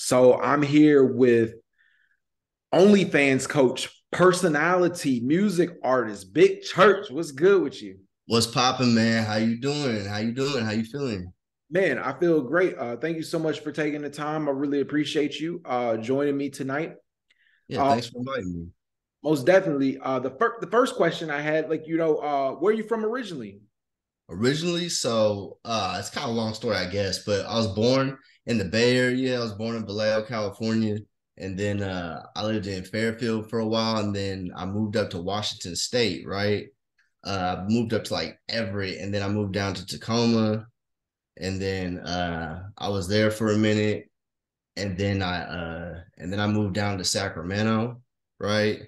So I'm here with Onlyfans coach, personality, music artist, Big Chuuch. What's good with you? What's popping, man? How you doing? How you doing? How you feeling? Man, I feel great. Thank you so much for taking the time. I really appreciate you joining me tonight. Yeah, Uh, thanks for inviting me. Most definitely. The first question I had, where are you from originally? Originally, it's kind of a long story, I guess, but I was born in the Bay Area. I was born in Vallejo, California, and then I lived in Fairfield for a while, and then I moved up to Washington State, right? I moved up to like Everett, and then I moved down to Tacoma, and then I was there for a minute, and then I moved down to Sacramento, right?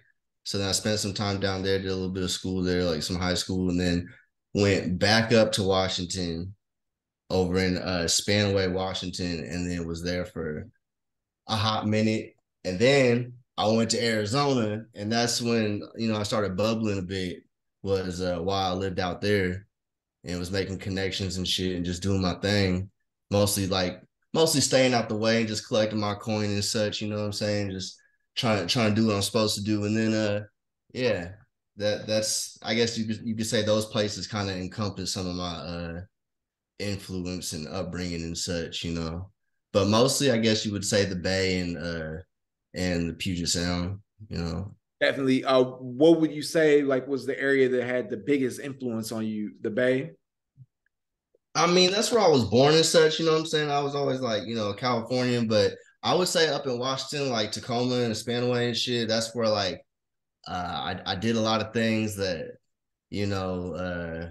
So then I spent some time down there, did a little bit of school there, like some high school, and then went back up to Washington over in Spanaway, Washington, and then was there for a hot minute. And then I went to Arizona, and that's when I started bubbling a bit. Was while I lived out there and was making connections and shit and just doing my thing. Mostly like mostly staying out the way and just collecting my coin and such, you know what I'm saying? Just trying to do what I'm supposed to do. And then yeah, that's I guess you could say those places kind of encompass some of my influence and upbringing and such, you know. But mostly I guess you would say the Bay and the Puget Sound, you know. Definitely. What would you say was the area that had the biggest influence on you? The Bay? I mean, that's where I was born and such, you know what I'm saying? I was always like, a Californian, but I would say up in Washington, like Tacoma and Spanaway and shit, that's where like I did a lot of things that, you know,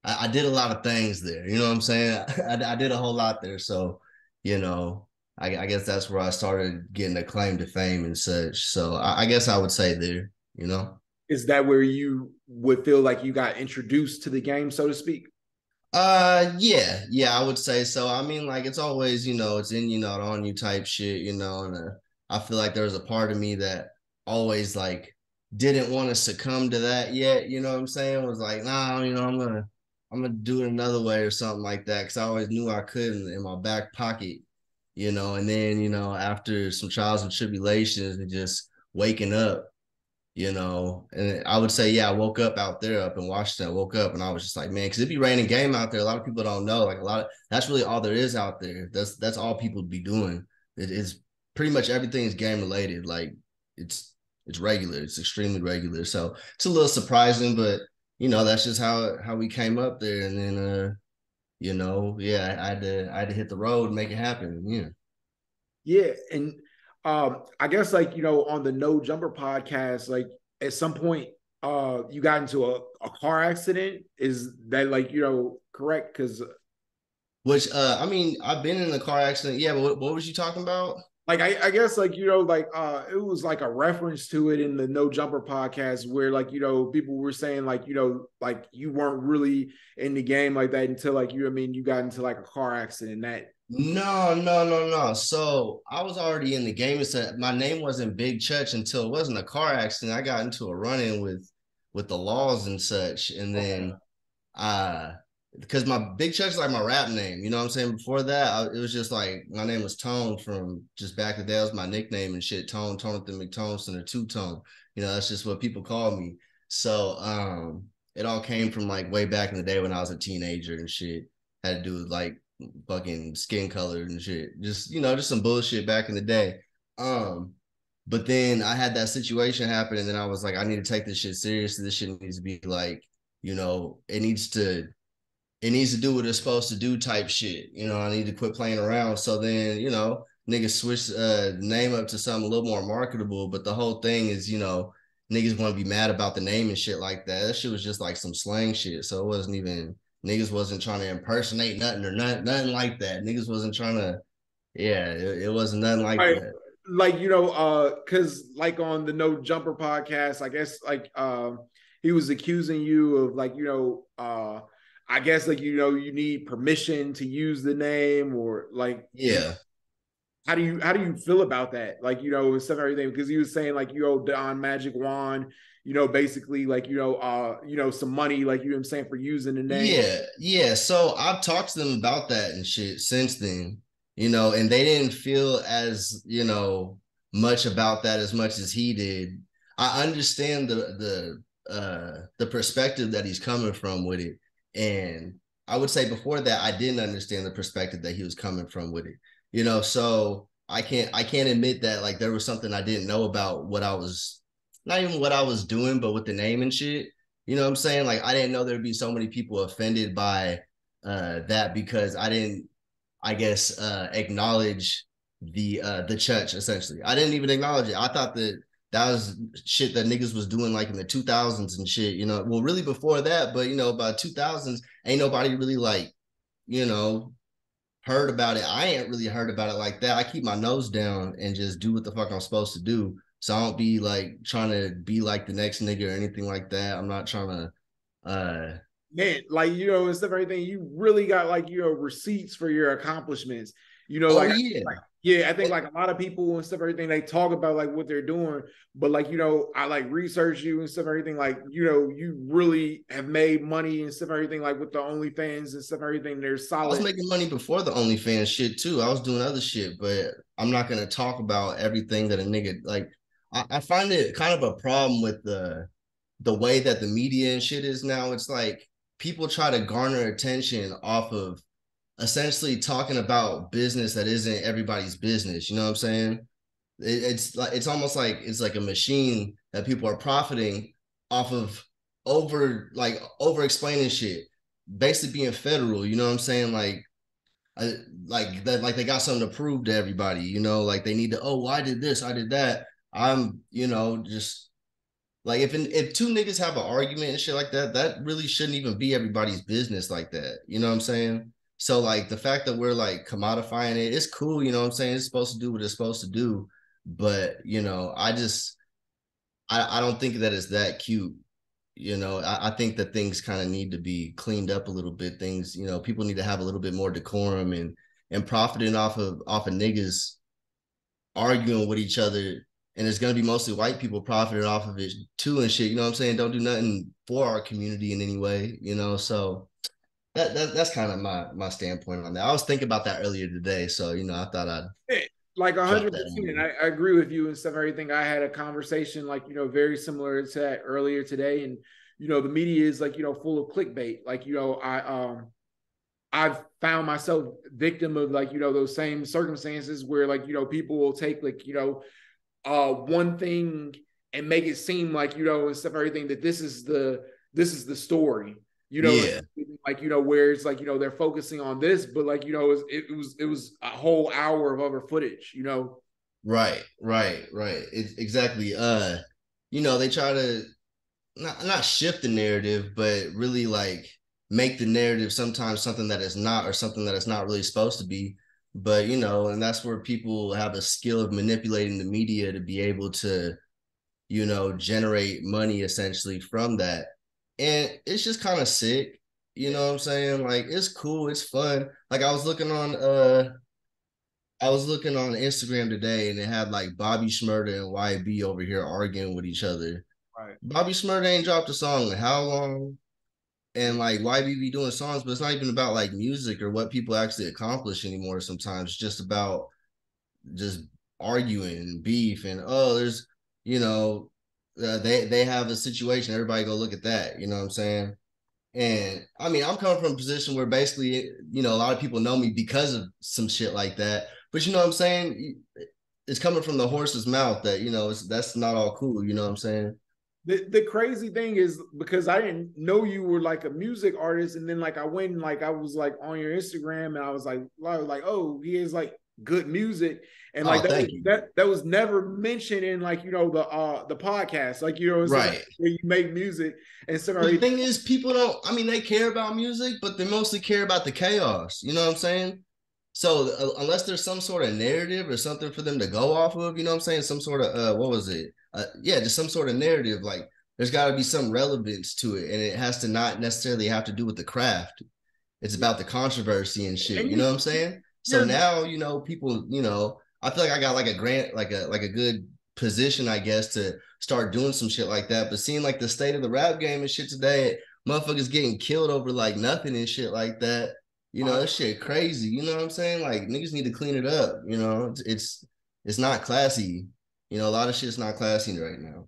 I did a lot of things there, you know what I'm saying? I did a whole lot there. So, you know, I guess that's where I started getting a claim to fame and such. So I guess I would say there, you know. Is that where you would feel like you got introduced to the game, so to speak? Yeah, I would say so. I mean, like it's always, it's in you, not on you type shit, and I feel like there was a part of me that always like didn't want to succumb to that yet, you know what I'm saying? Was like, nah, I'm gonna do it another way or something like that. Cause I always knew I could in my back pocket, and then, after some trials and tribulations and just waking up and I would say, yeah, I woke up out there up in Washington. I woke up and I was just like, man, because it'd be raining game out there. A lot of people don't know. Like that's really all there is out there. That's all people be doing. It is pretty much everything is game related. Like it's regular. It's extremely regular. So it's a little surprising, but that's just how we came up there. And then yeah, I had to hit the road and make it happen. Yeah. Yeah, and I guess on the No Jumper podcast, at some point you got into a car accident. Is that correct? Because Which I mean, I've been in a car accident. Yeah, but what was you talking about? I guess it was like a reference to it in the No Jumper podcast where people were saying you weren't really in the game like that until you got into like a car accident that. No, no, no, no. So I was already in the game. It's my name wasn't Big Chuuch until it wasn't a car accident. I got into a run-in with the laws and such. And Okay. then because my Big Chuuch is like my rap name, you know what I'm saying? Before that, it was just like my name was Tone from just back in the day. That was my nickname and shit. Tone, Tonathan McToneson or Two Tone. That's just what people call me. So it all came from like way back in the day when I was a teenager and shit. Had to do with like fucking skin color and shit. Just some bullshit back in the day. Um, but then I had that situation happen, and then I was like, I need to take this shit seriously. This shit needs to be like, it needs to do what it's supposed to do type shit. I need to quit playing around. So then, niggas switch the name up to something a little more marketable. But the whole thing is, niggas want to be mad about the name and shit like that. That shit was just like some slang shit. So it wasn't even niggas wasn't trying to impersonate nothing or nothing like that. Niggas wasn't trying to, yeah, it wasn't nothing like Right. that. Because on the No Jumper podcast, I guess he was accusing you of I guess you need permission to use the name or Yeah. how do you feel about that? And stuff and everything because he was saying Don Magic Wand, basically some money what I'm saying for using the name. Yeah, yeah. So I've talked to them about that and shit since then. you know, and they didn't feel as, you know, much about that as much as he did. I understand the perspective that he's coming from with it. And I would say before that, I didn't understand the perspective that he was coming from with it. You know, so I can't admit that like there was something I didn't know about what I was, not even what I was doing, but with the name and shit. You know what I'm saying? Like I didn't know there'd be so many people offended by that because I didn't, I guess, acknowledge the church essentially. I didn't even acknowledge it. I thought that that was shit that niggas was doing like in the 2000s and shit, you know. Well, really before that, but you know, about 2000s, ain't nobody really like, you know, heard about it. I ain't really heard about it like that. I keep my nose down and just do what the fuck I'm supposed to do. So I don't be like trying to be like the next nigga or anything like that. I'm not trying to Man, like and stuff, everything. You really got like receipts for your accomplishments. oh Like, yeah. yeah, I think like a lot of people and stuff, everything they talk about like what they're doing, but like I like research you and stuff, everything like you really have made money and stuff, everything like with the OnlyFans and stuff, everything. They're I was solid. making money before the OnlyFans shit too. I was doing other shit, but I'm not gonna talk about everything that a nigga like. I find it kind of a problem with the way that the media and shit is now. It's like people try to garner attention off of essentially talking about business that isn't everybody's business. You know what I'm saying? It's like it's almost like it's like a machine that people are profiting off of over explaining shit, basically being federal. You know what I'm saying? Like that, like they got something to prove to everybody. You know, like they need to. Oh, well, I did this, I did that. I'm, you know, just like if two niggas have an argument and shit like that, that really shouldn't even be everybody's business like that. You know what I'm saying? So like the fact that we're like commodifying it, it's cool. You know what I'm saying? It's supposed to do what it's supposed to do, but you know, I don't think that it's that cute. You know, I think that things kind of need to be cleaned up a little bit. Things, you know, people need to have a little bit more decorum and profiting off of niggas arguing with each other, and it's gonna be mostly white people profiting off of it too and shit. You know what I'm saying? Don't do nothing for our community in any way, you know. So that's kind of my standpoint on that. I was thinking about that earlier today, so you know, I thought I'd Yeah, like drop 100%. And that. I agree with you and stuff. Everything. I had a conversation like very similar to that earlier today, and the media is like full of clickbait. Like I've found myself victim of like those same circumstances where like people will take like one thing and make it seem like and stuff, everything, that this is the story, Yeah, like where it's like they're focusing on this, but like it was a whole hour of other footage. right. Exactly. You know, they try to not shift the narrative, but really like make the narrative sometimes something that is not, or something that it's not really supposed to be. But you know, and that's where people have a skill of manipulating the media to be able to, you know, generate money essentially from that. And it's just kind of sick. You know what I'm saying? Like it's cool, it's fun. Like I was looking on Instagram today and it had like Bobby Shmurda and YB over here arguing with each other. Right. Bobby Shmurda ain't dropped a song in how long? And like YB be doing songs, but it's not even about like music or what people actually accomplish anymore. Sometimes it's just about just arguing and beef and oh, there's, you know, they have a situation. Everybody go look at that. You know what I'm saying? And I mean, I'm coming from a position where basically, you know, a lot of people know me because of some shit like that. But you know what I'm saying? It's coming from the horse's mouth that, you know, that's not all cool. You know what I'm saying? The crazy thing is, because I didn't know you were like a music artist, and then like I went and like I was like on your Instagram, and I was like, oh, he is like good music, and like Oh, that was, thank you. that was never mentioned in like the podcast, like stuff like Right. where you make music and stuff. The thing is, people don't, I mean, they care about music, but they mostly care about the chaos. You know what I'm saying? So unless there's some sort of narrative or something for them to go off of, you know what I'm saying? Some sort of what was it? Yeah, just some sort of narrative. Like there's got to be some relevance to it, and it has to not necessarily have to do with the craft. It's about the controversy and shit. And You know what I'm saying? So you're now, you know, people, you know, I feel like I got like a grant, like a good position, I guess, to start doing some shit like that. But seeing like the state of the rap game and shit today, motherfuckers getting killed over like nothing and shit like that. You know, that shit crazy. You know what I'm saying? Like niggas need to clean it up. You know, it's not classy. You know, a lot of shit's not classy right now.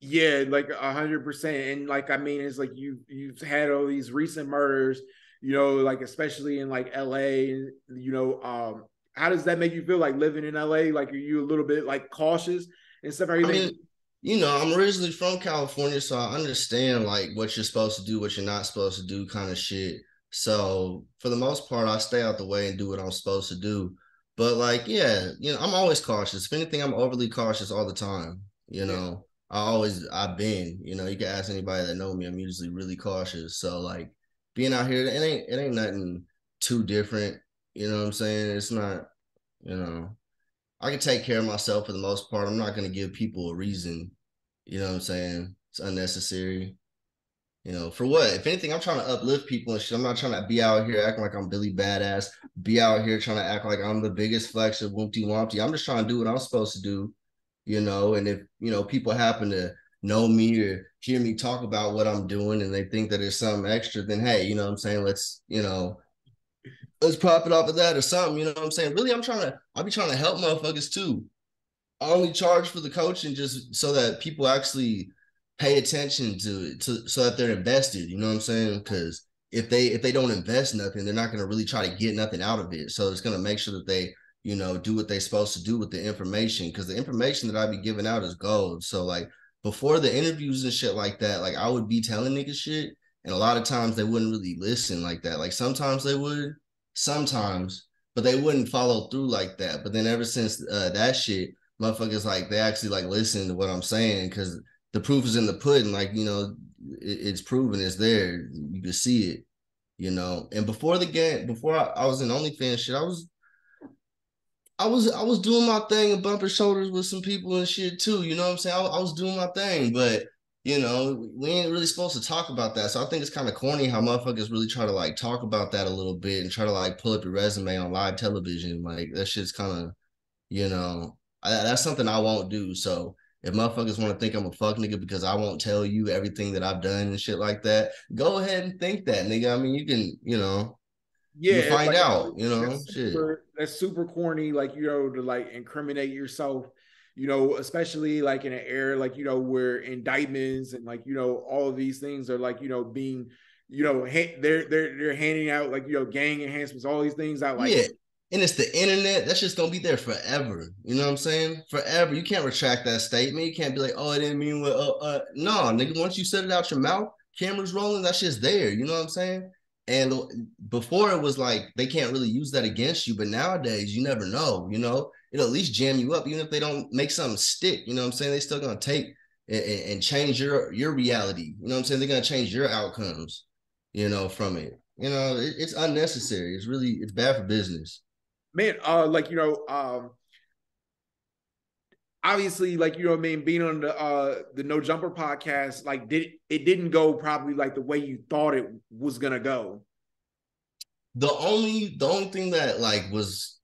Yeah, like 100%. And like, I mean, it's like you've had all these recent murders, like especially in like LA, and how does that make you feel like living in LA? Like, are you a little bit like cautious and stuff? I Everything. mean, you know, I'm originally from California, so I understand like what you're supposed to do, what you're not supposed to do, kind of shit. So for the most part, I stay out the way and do what I'm supposed to do. But like, yeah, you know, I'm always cautious. If anything, I'm overly cautious all the time. You Yeah. know, I've been, you know, you can ask anybody that know me, I'm usually really cautious. So like being out here, it ain't nothing too different. You know what I'm saying? It's not, you know. I can take care of myself for the most part. I'm not going to give people a reason. You know what I'm saying? It's unnecessary. You know, for what? If anything, I'm trying to uplift people and shit. I'm not trying to be out here acting like I'm Billy Badass, be out here trying to act like I'm the biggest flex of Wompty Wompty. I'm just trying to do what I'm supposed to do, you know. And if, you know, people happen to know me or hear me talk about what I'm doing and they think that it's something extra, then hey, you know what I'm saying? Let's pop it off of that or something. You know what I'm saying? Really, I'll be trying to help motherfuckers too. I only charge for the coaching just so that people actually pay attention to it, so that they're invested. You know what I'm saying? Because if they don't invest nothing, they're not going to really try to get nothing out of it. So it's going to make sure that they, you know, do what they're supposed to do with the information. Because the information that I be giving out is gold. So like before the interviews and shit like that, like I would be telling niggas shit, and a lot of times they wouldn't really listen like that. Like sometimes they would, sometimes, but they wouldn't follow through like that. But then ever since that shit, motherfuckers like they actually like listen to what I'm saying because the proof is in the pudding. Like, you know, it's proven, it's there. You can see it, you know. And before the game, before I was in OnlyFans shit, I was doing my thing and bumping shoulders with some people and shit too. You know what I'm saying? I was doing my thing, but you know, we ain't really supposed to talk about that. So I think it's kind of corny how motherfuckers really try to like talk about that a little bit and try to like pull up your resume on live television. Like that shit's kind of, you know, that's something I won't do. So if motherfuckers want to think I'm a fuck nigga because I won't tell you everything that I've done and shit like that, go ahead and think that, nigga. I mean, you can, you can Yeah, find like out, shit. that's super corny, like to like incriminate yourself, especially like in an era like where indictments and like all of these things are like being they're handing out like gang enhancements, all these things out like Yeah. And it's the internet. That's just gonna be there forever. You know what I'm saying? Forever. You can't retract that statement. You can't be like, oh, I didn't mean what no, nigga. Once you said it out your mouth, cameras rolling, that shit's there. You know what I'm saying? And before it was like they can't really use that against you, but nowadays you never know, it'll at least jam you up, even if they don't make something stick, you know what I'm saying? They still gonna take and change your reality. You know what I'm saying? They're gonna change your outcomes, from it. It's unnecessary. It's bad for business. man, like obviously like what I mean, being on the No Jumper podcast, like didn't go probably like the way you thought it was gonna go. The only thing that like was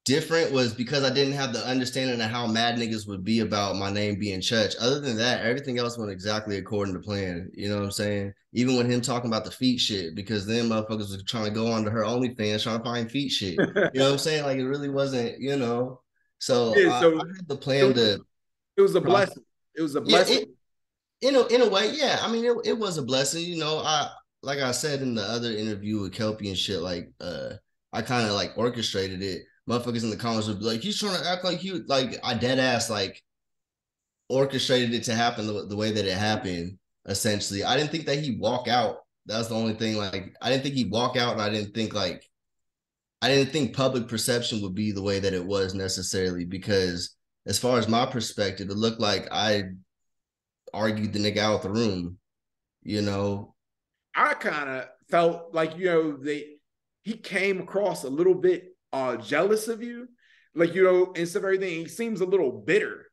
different was because I didn't have the understanding of how mad niggas would be about my name being Chuuch. Other than that, everything else went exactly according to plan. You know what I'm saying? Even with him talking about the feet shit, because then motherfuckers was trying to go onto her OnlyFans trying to find feet shit. You know what I'm saying? Like it really wasn't. So Yeah, I so had the it plan was, to it was a process. blessing. It was a Yeah, blessing. in a way, yeah. I mean, it was a blessing. I like I said in the other interview with Kelpie and shit, like I kind of like orchestrated it. Motherfuckers in the comments would be like, he's trying to act like you like I dead ass like orchestrated it to happen the way that it happened. Essentially, I didn't think that he'd walk out. That's the only thing. Like, I didn't think he'd walk out, and I didn't think public perception would be the way that it was necessarily because, as far as my perspective, it looked like I argued the nigga out the room. You know, I kind of felt like they he came across a little bit jealous of you, like and stuff everything. He seems a little bitter,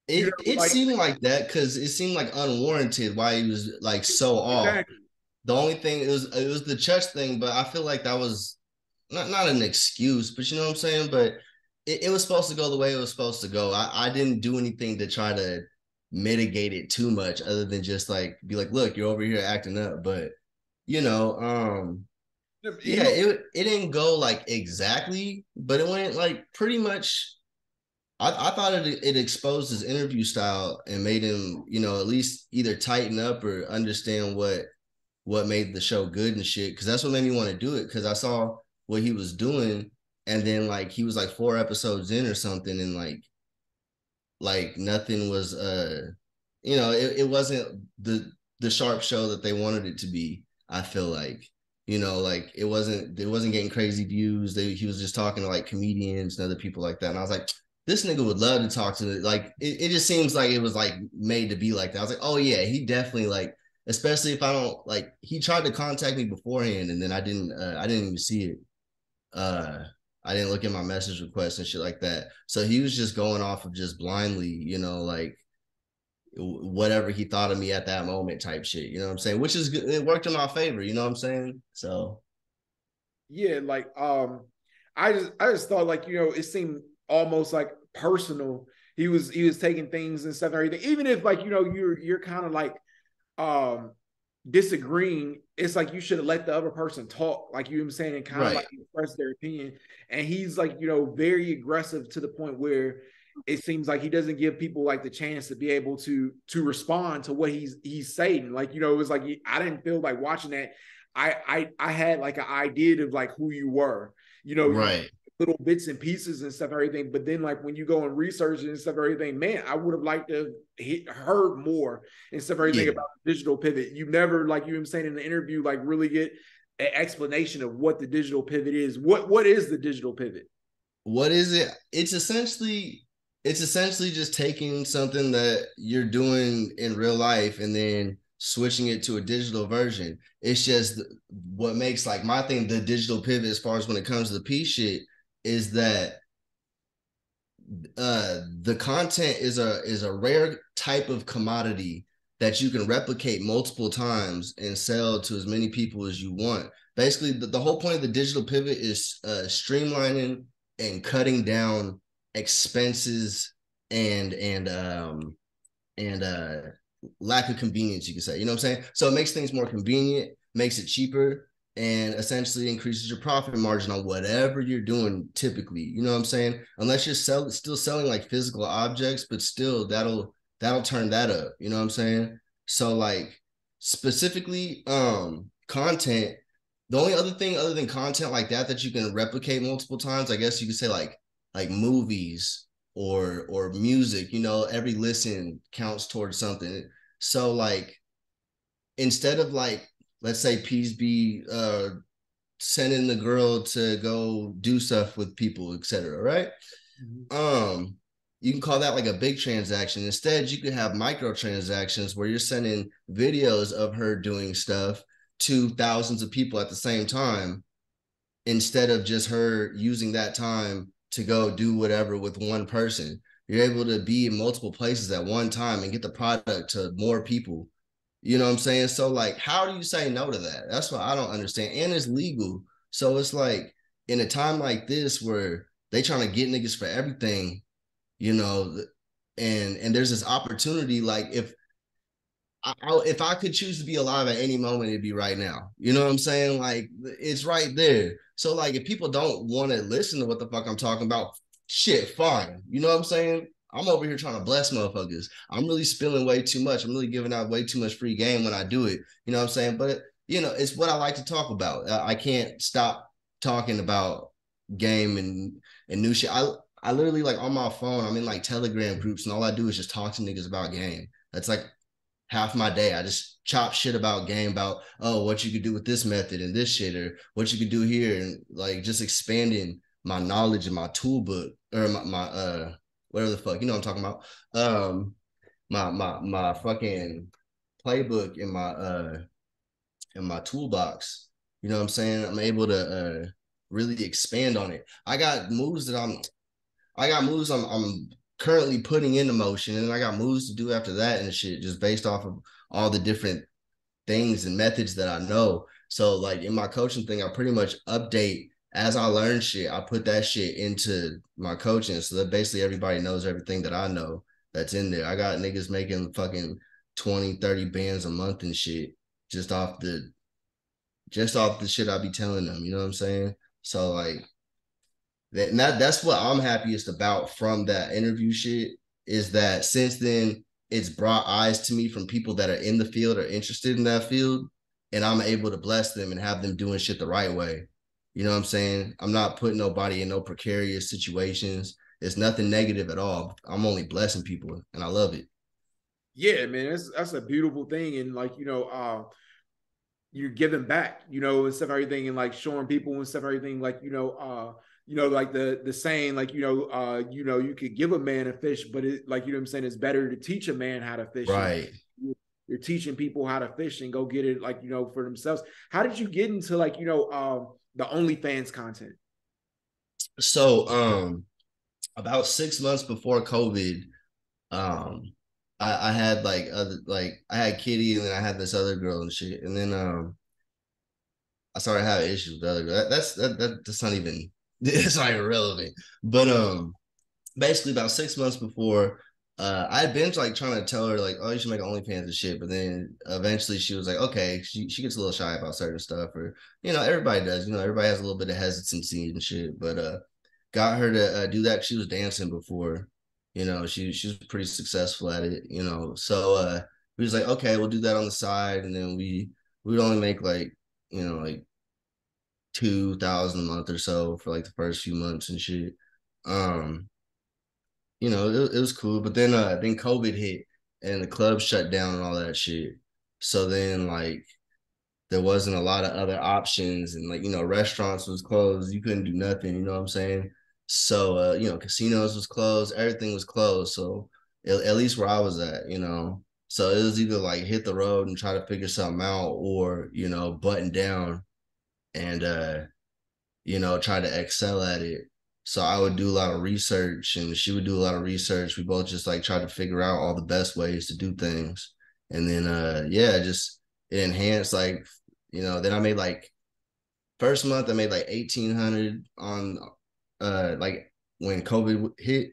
it like seemed like that because it seemed like unwarranted why he was like so off. exactly. The only thing it was the church thing, but I feel like that was not an excuse, but you know what I'm saying. But it was supposed to go the way it was supposed to go. I didn't do anything to try to mitigate it too much, other than just like be like, look, you're over here acting up. But you know, Yeah, it didn't go like exactly, but it went like pretty much. I thought it exposed his interview style and made him, at least either tighten up or understand what made the show good and shit. Because that's what made me want to do it. Because I saw what he was doing, and then like he was like 4 episodes in or something, and like nothing was it wasn't the sharp show that they wanted it to be. I feel like like it wasn't getting crazy views. He was just talking to like comedians and other people like that, and I was like, this nigga would love to talk to it. Like it just seems like it was like made to be like that. I was like, oh yeah, he definitely like, especially if I don't like, he tried to contact me beforehand and then I didn't even see it. I didn't look at my message requests and shit like that. So he was just going off of just blindly, like whatever he thought of me at that moment type shit. You know what I'm saying? Which is good. It worked in my favor. You know what I'm saying? So Yeah, like I just thought like it seemed almost like personal. He was taking things and stuff and everything. Even if like you're kind of like um disagreeing, it's like you should have let the other person talk, like you know what I'm saying, and kind of right, like express their opinion. And he's like, very aggressive to the point where it seems like he doesn't give people like the chance to be able to respond to what he's saying. Like, it was like I didn't feel like watching that. I had like an idea of like who you were, right. little bits and pieces and stuff, everything. But then like when you go and research and stuff, everything, man, I would have liked to heard more and stuff, everything Yeah. about the digital pivot. You never, like you were saying in the interview, like really get an explanation of what the digital pivot is. What is the digital pivot? What is it? It's essentially just taking something that you're doing in real life and then switching it to a digital version. It's just what makes like my thing, the digital pivot as far as when it comes to the P shit, is that the content is a rare type of commodity that you can replicate multiple times and sell to as many people as you want. Basically, the whole point of the digital pivot is streamlining and cutting down expenses and lack of convenience, you could say. You know what I'm saying? So it makes things more convenient, makes it cheaper, and essentially increases your profit margin on whatever you're doing typically. You know what I'm saying? Unless you're still selling like physical objects, but still that'll turn that up. You know what I'm saying? So like specifically content, the only other thing other than content like that you can replicate multiple times, I guess you could say like movies or music, every listen counts towards something. So like instead of like, let's say Peace be sending the girl to go do stuff with people, etc. Right? Mm-hmm. You can call that like a big transaction. Instead, you could have microtransactions where you're sending videos of her doing stuff to thousands of people at the same time, instead of just her using that time to go do whatever with one person. You're able to be in multiple places at one time and get the product to more people. You know what I'm saying? So like, how do you say no to that? That's what I don't understand. And it's legal. So it's like in a time like this where they trying to get niggas for everything, you know, and there's this opportunity. Like if I could choose to be alive at any moment, it'd be right now. You know what I'm saying? Like it's right there. So like if people don't want to listen to what the fuck I'm talking about, shit, fine. You know what I'm saying? I'm over here trying to bless motherfuckers. I'm really spilling way too much. I'm really giving out way too much free game when I do it. You know what I'm saying? But it's what I like to talk about. I can't stop talking about game and new shit. I literally like on my phone, I'm in like Telegram groups and all I do is just talk to niggas about game. That's like half my day. I just chop shit about game, about what you could do with this method and this shit, or what you could do here, and like just expanding my knowledge and my tool book, or my whatever the fuck, you know what I'm talking about. My fucking playbook in my toolbox. You know what I'm saying? I'm able to really expand on it. I got moves I'm currently putting into motion, and I got moves to do after that and shit, just based off of all the different things and methods that I know. So like in my coaching thing, I pretty much update as I learn shit. I put that shit into my coaching, so that basically everybody knows everything that I know that's in there. I got niggas making fucking 20, 30 bands a month and shit just off the just off the shit I be telling them. You know what I'm saying? So like that's what I'm happiest about from that interview shit, is that since then it's brought eyes to me from people that are in the field or interested in that field, and I'm able to bless them and have them doing shit the right way. You know what I'm saying? I'm not putting nobody in no precarious situations. It's nothing negative at all. I'm only blessing people, and I love it. Yeah, man, that's a beautiful thing, and like you're giving back, and stuff, everything, and like showing people and stuff, everything, like like the saying, like you could give a man a fish, but it, like what I'm saying, it's better to teach a man how to fish, and Right. you're teaching people how to fish and go get it, like for themselves. How did you get into like the OnlyFans content? So about 6 months before COVID, um I had like other like I had Kitty and then I had this other girl and shit. And then I started having issues with the other girl. That's not even it's not even relevant. But basically about 6 months before, I had been like trying to tell her like, oh, you should make OnlyFans and shit. But then eventually she was like, okay, she gets a little shy about certain stuff, or everybody does. Everybody has a little bit of hesitancy and shit. But got her to do that. She was dancing before. She was pretty successful at it. So we was like, okay, we'll do that on the side, and then we would only make like like 2,000 a month or so for like the first few months and shit. Um, it was cool. But then COVID hit and the club shut down and all that shit. So then like there wasn't a lot of other options, and like restaurants was closed. You couldn't do nothing. You know what I'm saying? So casinos was closed. Everything was closed. So at least where I was at. So it was either like hit the road and try to figure something out, or button down and try to excel at it. So I would do a lot of research and she would do a lot of research. We both just like tried to figure out all the best ways to do things. And then just it enhanced like, then I made like first month I made like 1,800 on like when COVID hit.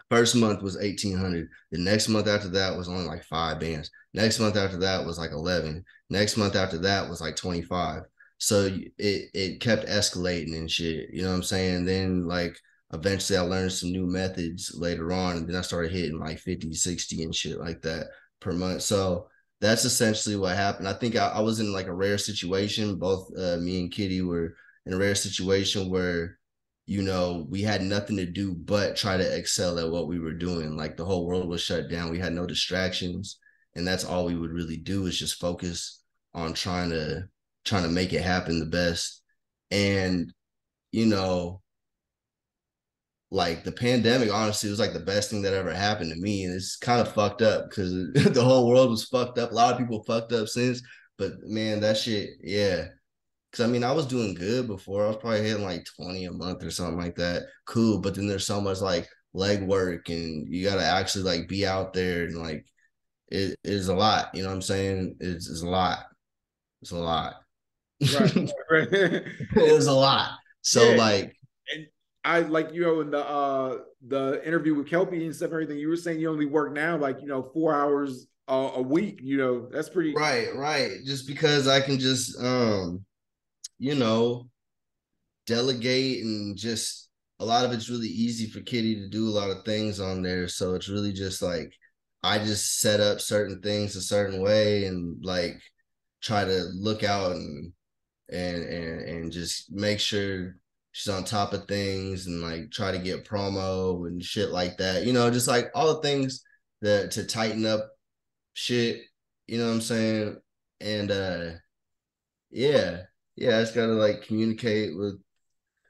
First month was 1,800. The next month after that was only like 5 bands. Next month after that was like 11. Next month after that was like 25. So it kept escalating and shit. You know what I'm saying? Then like eventually I learned some new methods later on, and then I started hitting like 50, 60 and shit like that per month. So that's essentially what happened. I think I was in like a rare situation. Both me and Kitty were in a rare situation where we had nothing to do but try to excel at what we were doing. Like the whole world was shut down. We had no distractions. And that's all we would really do, is just focus on trying to make it happen the best. And, like the pandemic, honestly, was like the best thing that ever happened to me. And it's kind of fucked up because the whole world was fucked up. A lot of people fucked up since, but man, that shit, yeah. Cause I mean, I was doing good before. I was probably hitting like 20 a month or something like that. Cool. But then there's so much like leg work, and you got to actually like be out there, and like it is a lot. You know what I'm saying? It's a lot. It's a lot. Right, right. It was a lot. So Yeah, like, and I like in the interview with Kelpie and stuff, everything, you were saying you only work now like 4 hours a week. That's pretty. right. Just because I can just you know, delegate, and just a lot of it's really easy for Kitty to do a lot of things on there. So it's really just like I just set up certain things a certain way, and like try to look out and just make sure she's on top of things, and like try to get promo and shit like that. Just like all the things that to tighten up shit. You know what I'm saying? And yeah, I just gotta like communicate with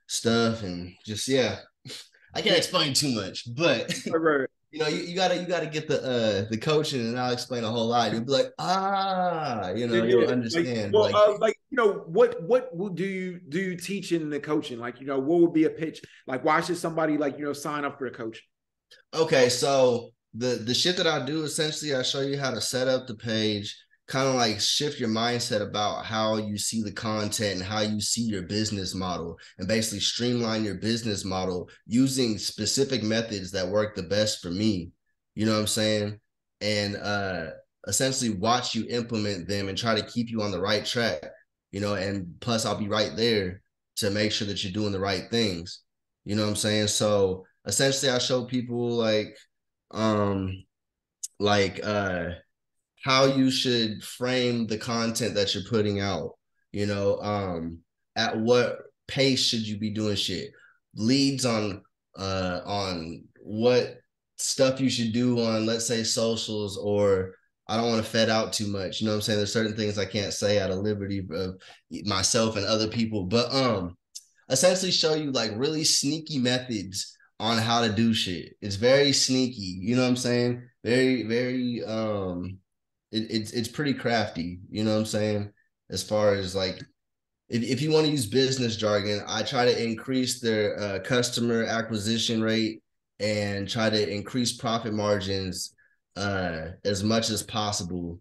stuff, and just I can't explain too much, but Right. you gotta get the coaching, and I'll explain a whole lot. You'll be like, Yeah, you'll like, understand. well, Like, like what do you teach in the coaching? Like, what would be a pitch? Like, why should somebody like sign up for the coach? okay, so the shit that I do, essentially, I show you how to set up the page, kind of like shift your mindset about how you see the content and how you see your business model, and basically streamline your business model using specific methods that work the best for me. You know what I'm saying? And essentially watch you implement them and try to keep you on the right track. and plus I'll be right there to make sure that you're doing the right things. You know what I'm saying? So essentially I show people um like how you should frame the content that you're putting out, at what pace should you be doing shit, leads on what stuff you should do on, let's say, socials, or I don't want to fed out too much. You know what I'm saying? There's certain things I can't say out of liberty of myself and other people, but essentially show you like really sneaky methods on how to do shit. It's very sneaky, you know what I'm saying? Very, very it's pretty crafty, you know what I'm saying? As far as like if you want to use business jargon, I try to increase their customer acquisition rate and try to increase profit margins as much as possible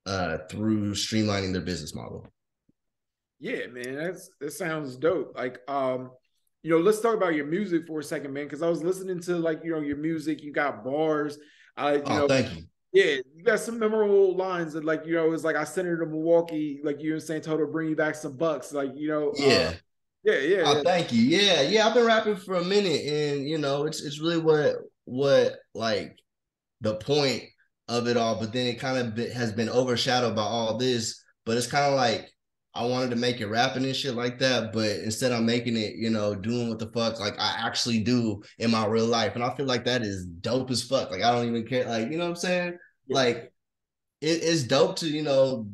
through streamlining their business model. Yeah, man, that sounds dope. Like, let's talk about your music for a second, man. Because I was listening to like, your music. You got bars. Thank you. Yeah, you got some memorable lines that, like, it's like I sent her to Milwaukee, like you were saying, told her bring you back some bucks, like, Yeah. Yeah. Thank you. Yeah. I've been rapping for a minute, and it's really what like the point of it all. But then it kind of has been overshadowed by all this. But it's kind of like I wanted to make it rapping and shit like that, but instead I'm making it, doing what the fuck like I actually do in my real life, and I feel like that is dope as fuck. Like I don't even care, like you know what I'm saying? Yeah. Like it's dope to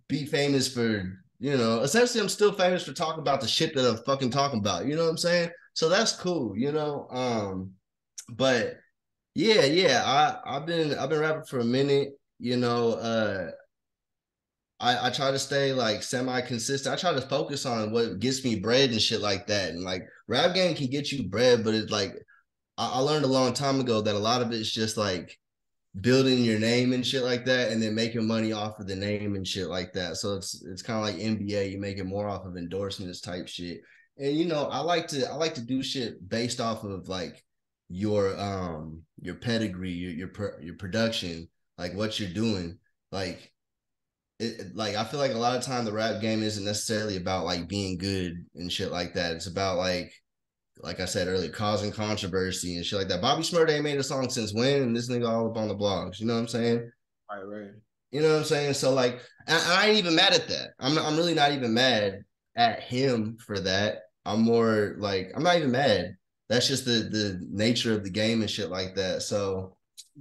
be famous for. Essentially, I'm still famous for talking about the shit that I'm fucking talking about. You know what I'm saying? So that's cool. But yeah. I've been rapping for a minute. I try to stay like semi-consistent. I try to focus on what gets me bread and shit like that. And like rap game can get you bread, but it's like I learned a long time ago that a lot of it's just like building your name and shit like that, and then making money off of the name and shit like that. So it's kind of like NBA. You make it more off of endorsements type shit. And I like to do shit based off of like your pedigree, your production, like what you're doing. Like like I feel like a lot of time the rap game isn't necessarily about like being good and shit like that. It's about like I said earlier, causing controversy and shit like that. Bobby Shmurda ain't made a song since when, and this nigga all up on the blogs. You know what I'm saying? Right. You know what I'm saying? So like, I ain't even mad at that. I'm really not even mad at him for that. I'm more like I'm not even mad. That's just the nature of the game and shit like that. So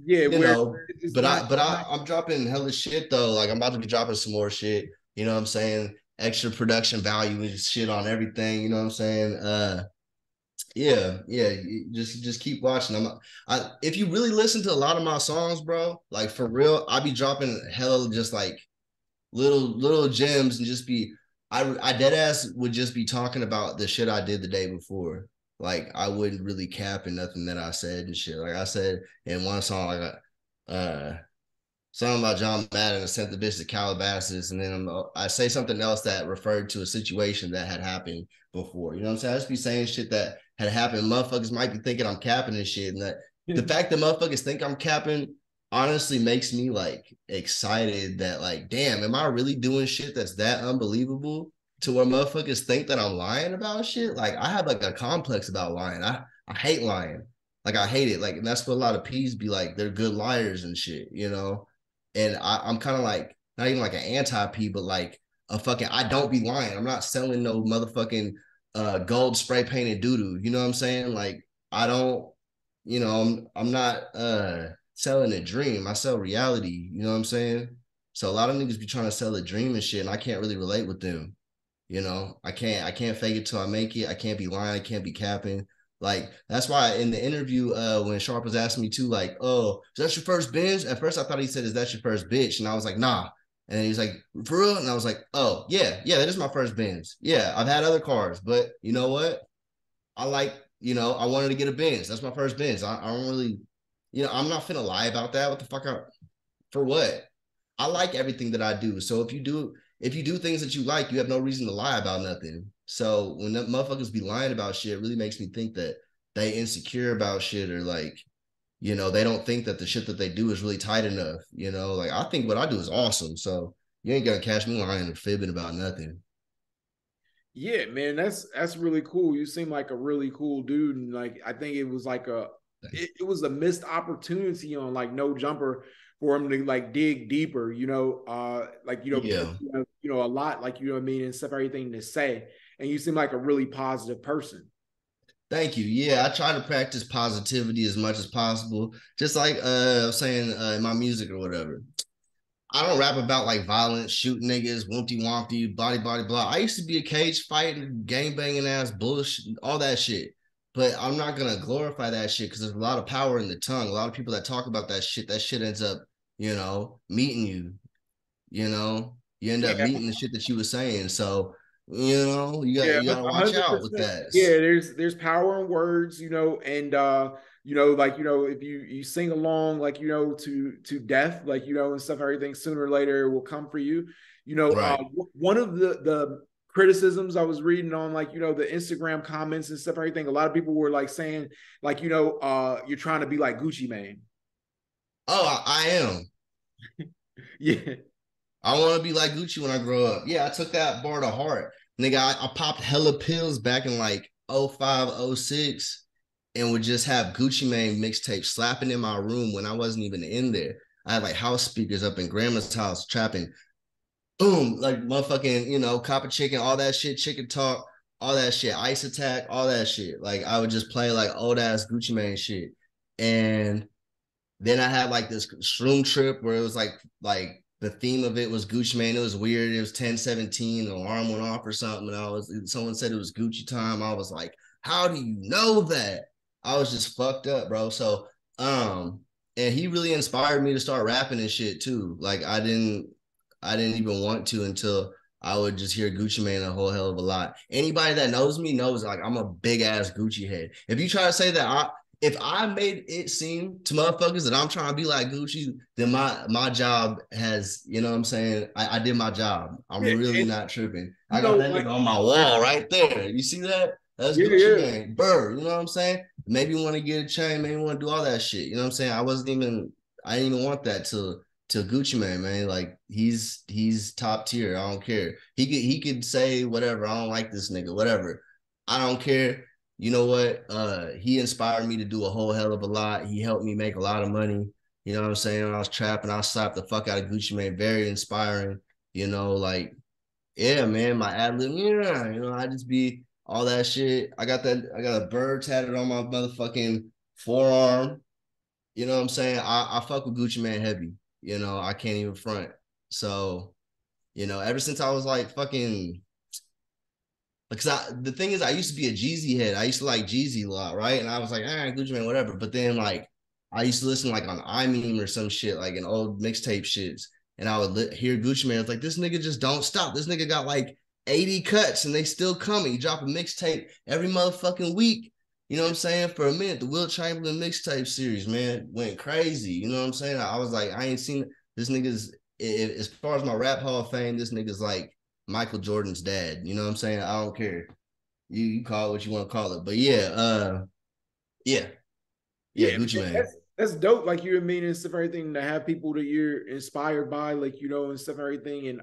yeah, I'm dropping hella shit though. Like I'm about to be dropping some more shit. You know what I'm saying? Extra production value and shit on everything. You know what I'm saying? Yeah. Just keep watching. If you really listen to a lot of my songs, bro, like for real, I be dropping hella just like little gems and just be I dead ass would just be talking about the shit I did the day before. Like I wouldn't really cap in nothing that I said and shit. Like I said in one song, like something about John Madden and sent the bitch to Calabasas, and then I say something else that referred to a situation that had happened before. You know what I'm saying? I just be saying shit that had happened. Motherfuckers might be thinking I'm capping and shit, and that the fact that motherfuckers think I'm capping honestly makes me like excited that like, damn, am I really doing shit that's that unbelievable to where motherfuckers think that I'm lying about shit? Like I have like a complex about lying. I hate lying. Like I hate it. Like, and that's what a lot of P's be like. They're good liars and shit, And I'm kind of like not even like an anti-P, but like a fucking I don't be lying. I'm not selling no motherfucking gold spray painted doo-doo. You know what I'm saying? Like I don't, I'm not selling a dream. I sell reality. You know what I'm saying? So a lot of niggas be trying to sell a dream and shit, and I can't really relate with them. I can't fake it till I make it. I can't be lying. I can't be capping. Like that's why in the interview, when Sharp was asking me too, like, "Oh, is that your first binge?" At first, I thought he said, "Is that your first bitch?" And I was like, "Nah." And he was like, "For real?" And I was like, "Oh, yeah, that is my first Benz. Yeah, I've had other cars, but you know what? I like, I wanted to get a Benz. That's my first Benz. I don't really, I'm not finna lie about that. What the fuck? For what? I like everything that I do. So if you do things that you like, you have no reason to lie about nothing. So when the motherfuckers be lying about shit, it really makes me think that they insecure about shit, or like, they don't think that the shit that they do is really tight enough. Like I think what I do is awesome. So, You ain't gonna catch me lying and fibbing about nothing. Yeah, man, that's really cool. You seem like a really cool dude, and like I think it was like it was a missed opportunity on like No Jumper for him to like dig deeper, like because Yeah. a lot like you know what I mean and stuff, everything to say, and you seem like a really positive person. Thank you. Yeah, I try to practice positivity as much as possible. Just like I was saying in my music or whatever. I don't rap about like violence, shoot niggas, wumpty wompty, body, blah. I used to be a cage fighting, gang banging ass bullshit, all that shit. But I'm not gonna glorify that shit because there's a lot of power in the tongue. A lot of people that talk about that shit ends up, meeting you. You end up Yeah, meeting the shit that you were saying. So, yeah, you gotta watch out with 100%. that. Yeah, there's power in words, and like if you sing along, like to death, like and stuff, everything sooner or later will come for you. Right. One of the criticisms I was reading on like the Instagram comments and stuff, everything. A lot of people were like saying like you're trying to be like Gucci Mane. Oh, I am. Yeah, I want to be like Gucci when I grow up. Yeah, I took that bar to heart. Nigga, I popped hella pills back in like '05, '06, and would just have Gucci Mane mixtape slapping in my room when I wasn't even in there. I had like house speakers up in grandma's house trapping, boom, like motherfucking, copper chicken, all that shit, chicken talk, all that shit, ice attack, all that shit. Like I would just play like old ass Gucci Mane shit. And then I had like this shroom trip where it was like the theme of it was Gucci Mane. It was weird. It was 1017, the alarm went off or something. And someone said it was Gucci time. I was like, how do you know that? I was just fucked up, bro. So and he really inspired me to start rapping and shit too. Like I didn't even want to until I would just hear Gucci Mane a whole hell of a lot. Anybody that knows me knows like I'm a big ass Gucci head. If you try to say that if I made it seem to motherfuckers that I'm trying to be like Gucci, then my job has, you know what I'm saying? I did my job. I'm yeah, really and not tripping. I got that like nigga on my wall right there. You see that? That's yeah, Gucci yeah. Mane. Burr, you know what I'm saying? Maybe want to get a chain, maybe want to do all that shit. You know what I'm saying? I didn't even want that till Gucci Mane, man. Like he's top tier. I don't care. He could say whatever. I don't like this nigga, whatever. I don't care. You know what? He inspired me to do a whole hell of a lot. He helped me make a lot of money. You know what I'm saying? When I was trapping, I slapped the fuck out of Gucci Mane. Very inspiring. Like, yeah, man, my ad lib, yeah, I just be all that shit. I got a bird tatted on my motherfucking forearm. You know what I'm saying? I fuck with Gucci Mane heavy. I can't even front. So, ever since I was like fucking, because the thing is, I used to be a Jeezy head. I used to like Jeezy a lot, right? And I was like, Gucci Mane, whatever. But then like I used to listen like on iMeme or some shit, like an old mixtape shits. And I would hear Gucci Mane. It's like, this nigga just don't stop. This nigga got like 80 cuts and they still coming. He drop a mixtape every motherfucking week. You know what I'm saying? For a minute, the Will Chamberlain mixtape series, man, went crazy. You know what I'm saying? I was like, I ain't seen this nigga's, as far as my rap hall of fame, this nigga's like Michael Jordan's dad. You know what I'm saying? I don't care. You call it what you want to call it. But yeah, yeah, Yeah, Gucci man, Mane. that's dope. Like you and me and stuff, everything to have people that you're inspired by, like and stuff, everything,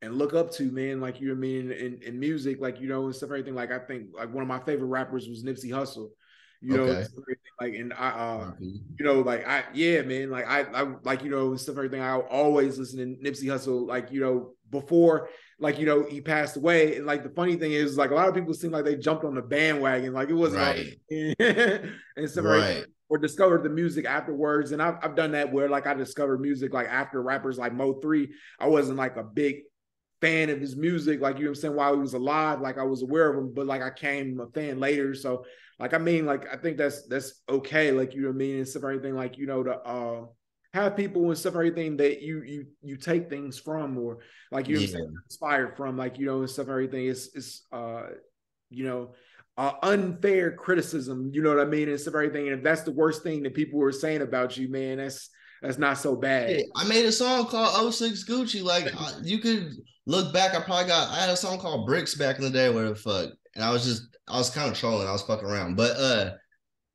and look up to, man. Like you and me in music, like and stuff, everything. Like I think like one of my favorite rappers was Nipsey Hussle. Okay. Like and I RP. like I yeah, man. Like I like and stuff, everything. I always listen to Nipsey Hussle, like before like he passed away. And like the funny thing is like a lot of people seem like they jumped on the bandwagon, like it wasn't all Right. and stuff, right? Right. Or discovered the music afterwards. And I've done that where like I discovered music like after rappers like Mo3. I wasn't like a big fan of his music, like I'm saying, while he was alive. Like I was aware of him, but like I came a fan later. So like I mean, like I think that's okay, like what I mean, and stuff, everything, like to have people and stuff, everything that you take things from, or like I'm saying, Yeah. inspired from, like and stuff, everything. It's you know unfair criticism, you know what I mean, and stuff, everything. And if that's the worst thing that people were saying about you, man, that's not so bad. Shit, I made a song called '06 Gucci. Like you could look back. I had a song called Bricks back in the day, where the fuck. And I was kind of trolling. I was fucking around. But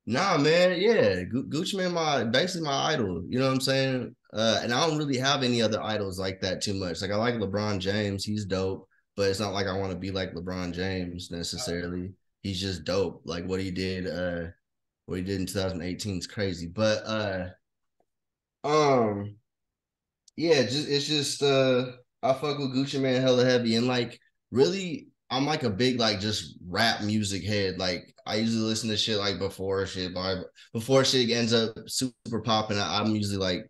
Nah, man, yeah, Gucci Man, basically my idol. You know what I'm saying? And I don't really have any other idols like that too much. Like I like LeBron James, he's dope, but it's not like I want to be like LeBron James necessarily. He's just dope. Like what he did in 2018 is crazy. But um, yeah, just it's just I fuck with Gucci Man hella heavy and like really I'm like a big like just rap music head. Like I usually listen to shit like before shit ends up super popping. I'm usually like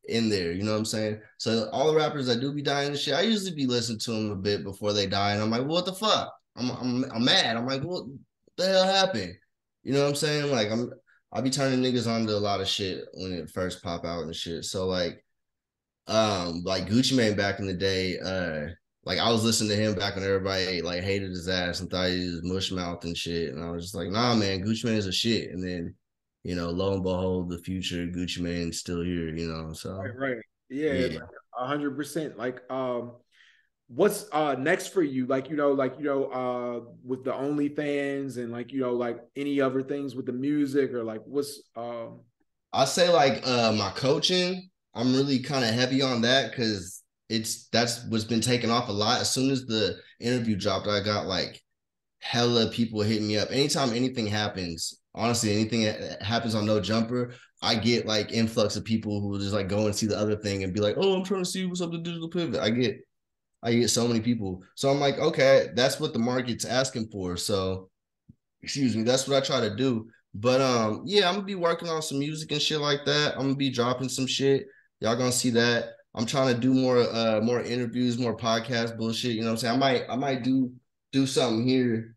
in there, you know what I'm saying? So all the rappers that do be dying and shit, I usually be listening to them a bit before they die, and I'm like, well, what the fuck? I'm mad. I'm like, what the hell happened? You know what I'm saying? Like I'll be turning niggas on to a lot of shit when it first pop out and shit. So like Gucci Mane back in the day, like I was listening to him back when everybody like hated his ass and thought he was mush mouth and shit. And I was just like, nah, man, Gucci Mane is a shit. And then, lo and behold, the future Gucci Mane's still here, Right, So right. Yeah, yeah. like 100%. Like, what's next for you? Like, with the OnlyFans and like, like any other things with the music or like what's I say like my coaching, I'm really kind of heavy on that because that's what's been taken off a lot. As soon as the interview dropped, I got like hella people hitting me up. Anytime anything happens, honestly, anything that happens on No Jumper, I get like influx of people who will just like go and see the other thing and be like, "Oh, I'm trying to see what's up the digital pivot." I get so many people. So I'm like, okay, that's what the market's asking for. So, excuse me, that's what I try to do. But yeah, I'm gonna be working on some music and shit like that. I'm gonna be dropping some shit. Y'all gonna see that. I'm trying to do more interviews, more podcast bullshit. You know what I'm saying? I might do something here,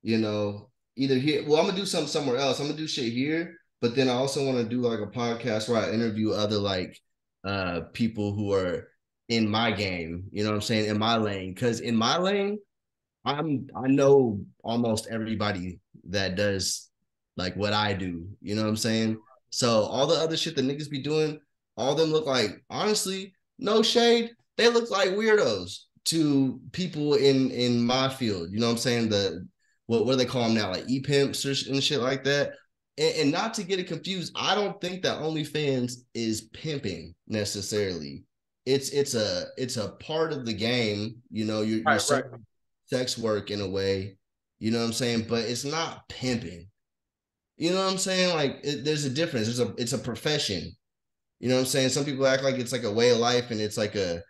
either here. Well, I'm gonna do something somewhere else. I'm gonna do shit here, but then I also want to do like a podcast where I interview other like people who are in my game, you know what I'm saying, in my lane. Cause in my lane, I know almost everybody that does like what I do. You know what I'm saying? So all the other shit that niggas be doing, all them look like, honestly, no shade, they look like weirdos to people in my field. You know what I'm saying? What do they call them now? Like e-pimps and shit like that. And not to get it confused, I don't think that OnlyFans is pimping necessarily. It's a part of the game. You're right, right. selling sex work in a way, you know what I'm saying? But it's not pimping. You know what I'm saying? Like there's a difference. It's a profession. You know what I'm saying? Some people act like it's like a way of life and it's like a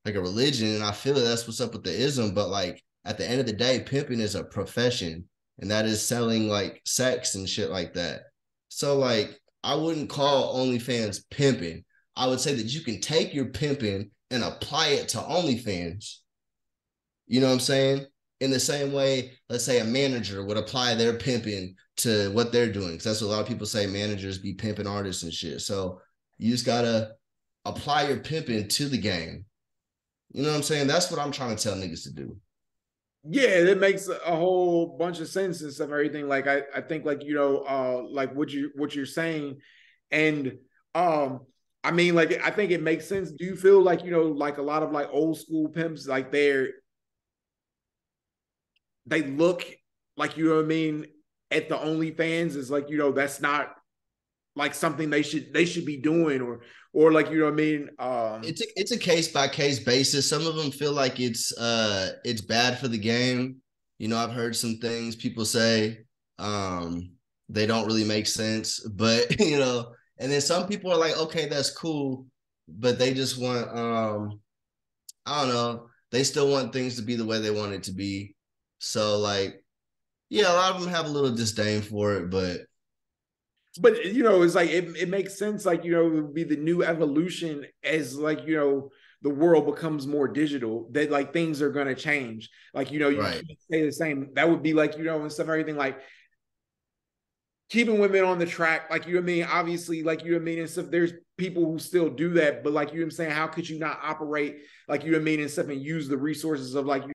religion. And I feel that that's what's up with the ism. But like at the end of the day, pimping is a profession, and that is selling like sex and shit like that. So like I wouldn't call OnlyFans pimping. I would say that you can take your pimping and apply it to OnlyFans. You know what I'm saying? In the same way, let's say a manager would apply their pimping to what they're doing. Because that's what a lot of people say, managers be pimping artists and shit. So you just gotta apply your pimping to the game. You know what I'm saying? That's what I'm trying to tell niggas to do. Yeah, that makes a whole bunch of sense and stuff, everything. Like I think like, like what you're saying. And I mean, like I think it makes sense. Do you feel like, like a lot of like old school pimps, like they look like, you know what I mean, at the OnlyFans is like, that's not like something they should be doing, or like, you know what I mean? It's a case by case basis. Some of them feel like it's bad for the game. I've heard some things people say they don't really make sense, but and then some people are like, okay, that's cool, but they just want I don't know, they still want things to be the way they want it to be. So like, yeah, a lot of them have a little disdain for it, but it's like it makes sense, like, it would be the new evolution as like, the world becomes more digital, that like things are going to change, like, you right. can't stay the same. That would be like, and stuff, everything, like keeping women on the track, like, you know what I mean, obviously, like, you know what I mean, and stuff. There's people who still do that, but like, you know what I'm saying, how could you not operate, like, you know what I mean, and stuff, and use the resources of like,